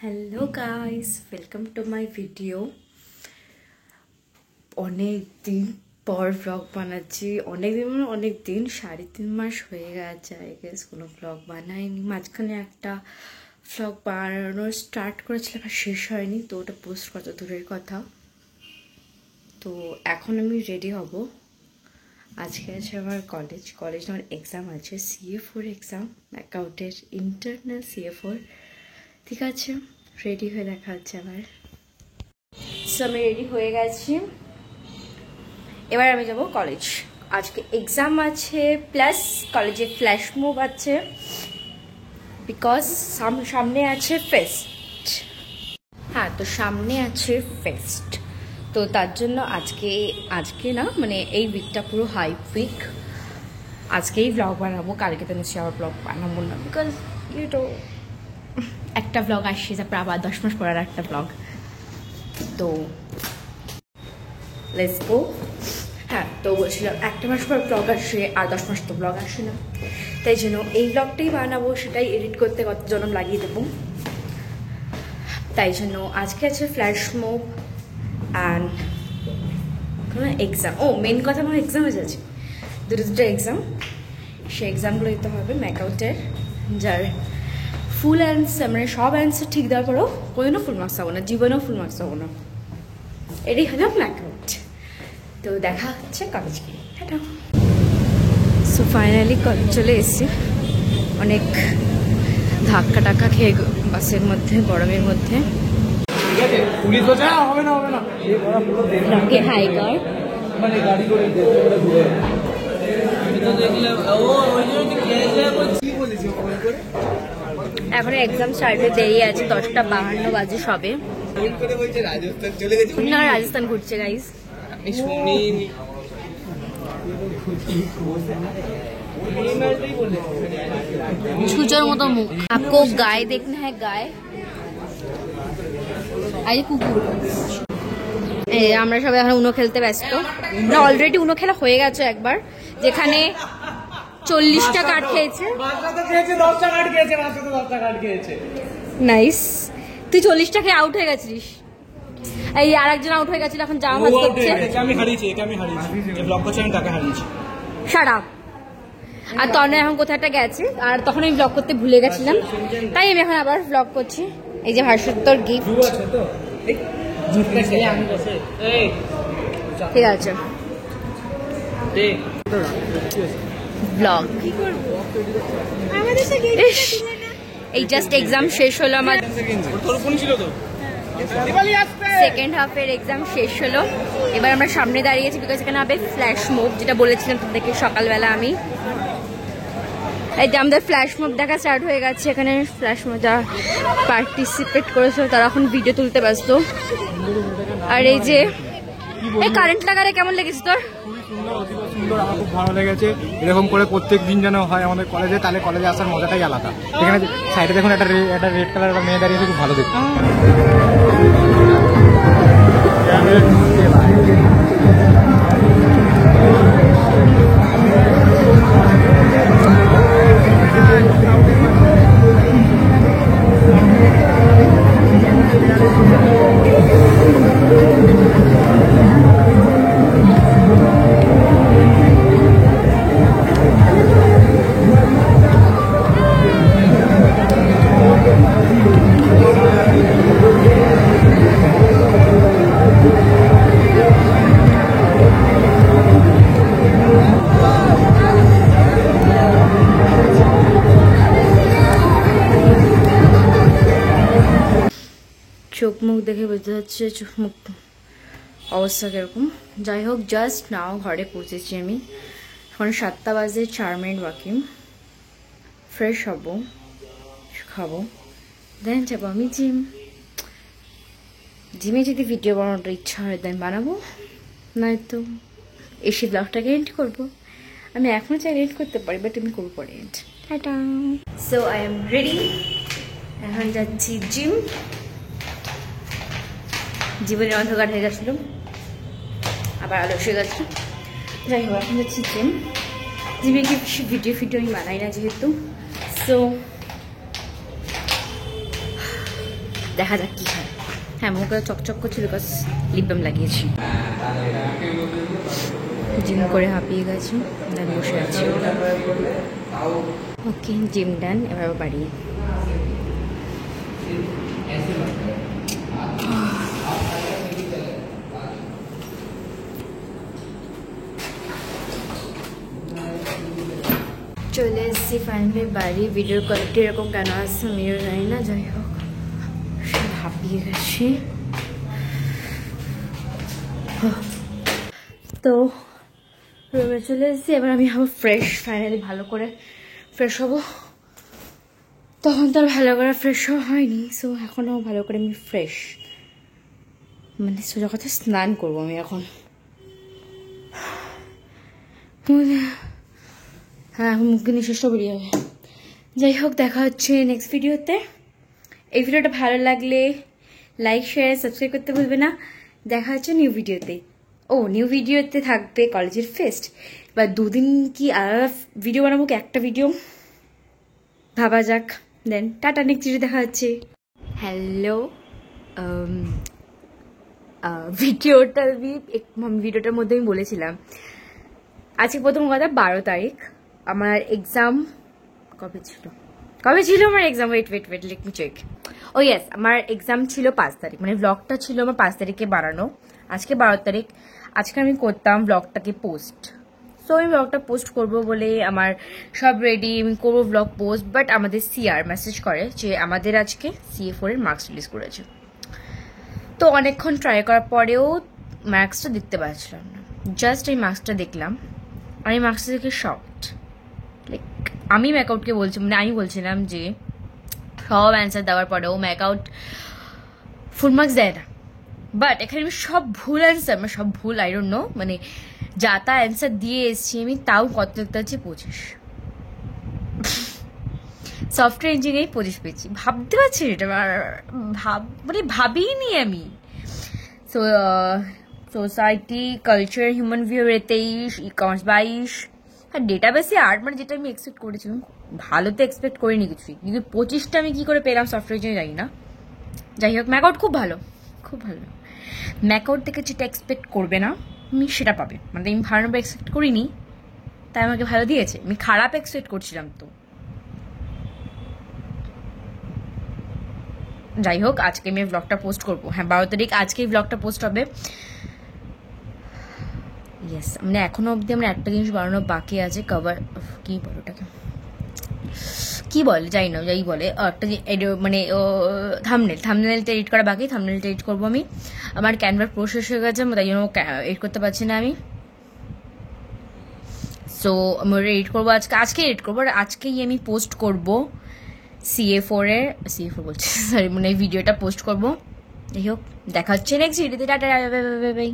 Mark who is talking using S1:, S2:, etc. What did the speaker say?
S1: Hello guys, welcome to my video. অনেক দিন পর ব্লগ বানাচ্ছি। অনেক দিন 3.5 মাস হয়ে গেছে আই গেস কোনো ব্লগ বানাইনি। মাঝখানে একটা ব্লগ বানানোর স্টার্ট করেছিলাম, শেষ হয়নি, তো ওটা পোস্ট করা দূরের কথা। তো এখন আমি রেডি হব। আজকে আছে আমার কলেজ আমার এক্সাম আছে, CA4 এক্সাম, অ্যাকাউন্টের ইন্টারনাল CA4। ঠিক আছে, রেডি হয়ে দেখা হচ্ছে আবার। সো আমি রেডি হয়ে গেছি, এবার আমি যাব কলেজ। আজকে এক্সাম আছে প্লাস কলেজে ফ্ল্যাশ মুভ আছে, বিকজ সামনে আছে ফেস্ট। হ্যাঁ, তো সামনে আছে ফেস্ট, তো তার জন্য আজকে না, মানে এই উইকটা পুরো হাইপ উইক। আজকেই ব্লগ বানাবো, কালকে তো নিশ্চয়ই আবার ব্লগ বানাবো না, বিকজ তো একটা ব্লগ আসছে, তারপর আবার 10 মাস পর একটা ব্লগ। তো লেটস গো। হ্যাঁ, তো বলছিলাম একটা মাস পর ব্লগ আসে, আর 10 মাস তো ব্লগ আসে না, তাই জন্য এই ব্লগটাই বানাবো, সেটাই এডিট করতে কত জনম লাগিয়ে দেবো। তাই জন্য আজকে আছে flash move and exam. Main কথা, আমার এক্সাম হয়ে যাচ্ছে, দুটো এক্সাম। সেই এক্সামগুলো দিতে হবে ম্যাকআউটের, যার ফুল অ্যান্সার, মানে সব অ্যান্সার ঠিক দেওয়ার পরেও কোনোদিনও ফুল মার্কস পাবো না, জীবনেও ফুল মার্কস পাবো না। এটাই হলো ম্যাকআউট। তো দেখা হচ্ছে কলেজ গিয়ে। সো ফাইনালি কলেজ চলে এসেছি। অনেক ধাক্কা টাক্কা খেয়ে বাসের মধ্যে, গরমের মধ্যে। হাই কর এখন এক্সাম স্টার্ট হয়ে দেরি আছে, 10:52 বাজে সবে। না, রাজস্থান ঘুরছে গাইস। ছুচোর মতো মুখ। আপকো গায়ে দেখনা হ্যাঁ, গায়ে আরে কুকুর। আমরা সবাই এখন উনো খেলতে ব্যস্ত। না, অলরেডি উনো খেলা হয়ে গেছে একবার, যেখানে 40টা কার্ড খেয়েছে। নাইস, তুই 40টা খেয়ে আউট হয়ে গেছিস। এই আরেকজন আউট হয়ে গেছিল, এখন জামা ভাজ করছে।
S2: আমি হারিয়েছি, এই ব্লগ করছি, আমি তাকে হারিয়েছি।
S1: Shut up. আর তনে এখন কোথাও একটা গেছে, আর তখন আমি ব্লগ করতে ভুলে গেছিলাম, তাই আমি এখন আবার ব্লগ করছি। এই যে হর্ষত্তর গিফট। ঠিক আছে, ব্লগ এই জাস্ট এক্সাম শেষ হলো আমার, সেকেন্ড হাফের এক্সাম শেষ হলো। এবার আমরা সামনে দাঁড়িয়েছি, বিকজ এখানে হবে ফ্ল্যাশ মুভ, যেটা বলেছিলাম তোমাদেরকে সকালবেলা আমি। এই যে আমাদের ফ্ল্যাশ মুভ দেখা স্টার্ট হয়ে গেছে। এখানে ফ্ল্যাশ মুভ যারা পার্টিসিপেট করেছে তারা এখন ভিডিও তুলতে ব্যস্ত। আর এই যে এই কারেন্ট লাগারে কেমন লেগেছে তোর?
S2: সুন্দর, আমার খুব ভালো লেগেছে। এরকম করে প্রত্যেক দিন যেন হয় আমাদের কলেজে, তাহলে কলেজে আসার মজাটাই আলাদা। এখানে সাইডে দেখুন একটা রেড কালার মেয়ে দাঁড়িয়েছে, খুব ভালো দেখতে।
S1: চোখ মুখ দেখে বুঝতে যাচ্ছে চোখ মুখ অবস্থা কিরকম। যাই হোক, জাস্ট নাও ঘরে পৌঁছেছি আমি। এখন 7টা বাজে, 4 মিনিট বাকি। ফ্রেশ হব, খাবো, দেন যাবো আমি জিমে যদি ভিডিও বানানোর ইচ্ছা হয় দেন বানাবো, নয়তো এসে ব্লগটাকে এডিট করবো। আমি এখনও চাই এডিট করতে পারি, বাট আমি করবো পরে edit. Tata. So I am ready, এখন যাচ্ছি জিম। জীবনের অন্ধকার হয়ে গেছিল, আবার আলো এসে গেছে। যাই হোক, এখন যাচ্ছি জিমে কি ভিডিও আমি বানাই না যেহেতু। সো দেখা যাক কি হয়। হ্যাঁ, মুখে চকচক করছে বিকজ লিপ বাম লাগিয়েছি। জিম করে হাঁপিয়ে গেছি, দেন বসে আছি। ওকে, জিম ডান, এবার বাড়ি। চলে এসেছি ফাইনালি বাড়ি। ভিডিওর কোয়ালিটি এরকম কেন আসছে আমিও জানি না, যাই হোক হাঁপিয়ে গেছি। তো রুমে চলে এসেছি, এবার আমি হবো ফ্রেশ। ফাইনালি ভালো করে ফ্রেশ হবো। তখন তো আর ভালো করে ফ্রেশ হওয়া হয়নি, সো এখনও ভালো করে আমি ফ্রেশ, মানে সোজা কথা স্নান করবো আমি এখন। হ্যাঁ, এখন মুখে নিঃশ্বাসটা বেরিয়ে যাবে। যাই হোক, দেখা হচ্ছে নেক্সট ভিডিওতে। এই ভিডিওটা ভালো লাগলে লাইক, শেয়ার, সাবস্ক্রাইব করতে ভুলবে না। দেখা হচ্ছে নিউ ভিডিওতে। ও, নিউ ভিডিওতে থাকবে কলেজের ফেস্ট। বা 2 দিন কি আলাদা ভিডিও বানাবো, কি একটা ভিডিও ভাবা যাক। দেন টাটা, নেক্সট ভিডিও দেখা হচ্ছে। হ্যালো, ভিডিওটার মধ্যে আমি বলেছিলাম আজকে প্রথম কথা 12 তারিখ আমার এক্সাম। কবে ছিল আমার exam? Wait let me check. Oh yes, আমার এক্সাম ছিল 5 তারিখ, মানে ব্লগটা ছিল আমার 5 তারিখে বানানো। আজকে 12 তারিখ। আজকে আমি করতাম ব্লগটাকে পোস্ট। সো আমি ব্লগটা পোস্ট করব বলে আমার সব রেডি, আমি করবো ব্লগ পোস্ট। বাট আমাদের সিআর মেসেজ করে যে আমাদের আজকে CA4 এর মার্কস রিলিজ করেছে। তো অনেকক্ষণ ট্রাই করার পরেও মার্কসটা দেখতে পাচ্ছিলাম না। জাস্ট এই মার্কসটা দেখলাম, আর এই মার্কসটা দেখে শকড। লাইক আমি ম্যাকআউটকে বলছি, মানে আমি বলছিলাম যে সব অ্যান্সার দেওয়ার পরেও ম্যাকআউট ফুল মার্কস দেয় না। বাট এখানে আমি সব ভুল অ্যান্সার, মানে সব ভুল, আই ডোন্ট নো, মানে যা তা অ্যান্সার দিয়ে এসেছি আমি, তাও কত দেখতে পাচ্ছি 25। সফটওয়্যার ইঞ্জিনিয়ারিং 25 পেয়েছি। ভাবতে পারছি এটা, মানে ভাবিনি আমি। So society, culture, human view 23, e-commerce 22, আর ডেটাবেসে 8, মানে যেটা আমি এক্সপেক্ট করেছি। ভালো তো এক্সপেক্ট করিনি কিছুই, কিন্তু 25টা আমি কি করে পেলাম সফটওয়্যার ইঞ্জিনিয়ারিং জানি না। যাই হোক, ম্যাকআউট খুব ভালো। ম্যাকআউট থেকে যেটা এক্সপেক্ট করবে না আমি সেটা পাবে, মানে আমি ভালো এক্সপেক্ট করিনি, তাই আমাকে ভালো দিয়েছে। আমি খারাপ এক্সপেক্ট করছিলাম। তো যাই হোক, আজকে আমি ব্লগটা পোস্ট করবো। হ্যাঁ, 12 তারিখ আজকেই ব্লগটা পোস্ট হবে। ইয়েস, মানে এখনো অবধি আমরা একটা জিনিস বানানো বাকি আছে, কভার, কি বলে ওটাকে, কি বলে যাই না, যাই বলে একটা মানে থাম্বনেলটা এডিট করা বাকি। থাম্বনেলটা এডিট করবো আমি। আমার ক্যানভার প্রসেস হয়ে গেছে, তাই জন্য এডিট করতে পারছি না আমি। সো আমি ওটা এডিট করবো আজকে এডিট করবো, আর আজকেই আমি পোস্ট করবো CA4 বলছি, সরি, মানে ভিডিওটা পোস্ট করবো। যাই হোক, দেখা হচ্ছে নেক্সট ভিডিওতে। Tata, bye bye.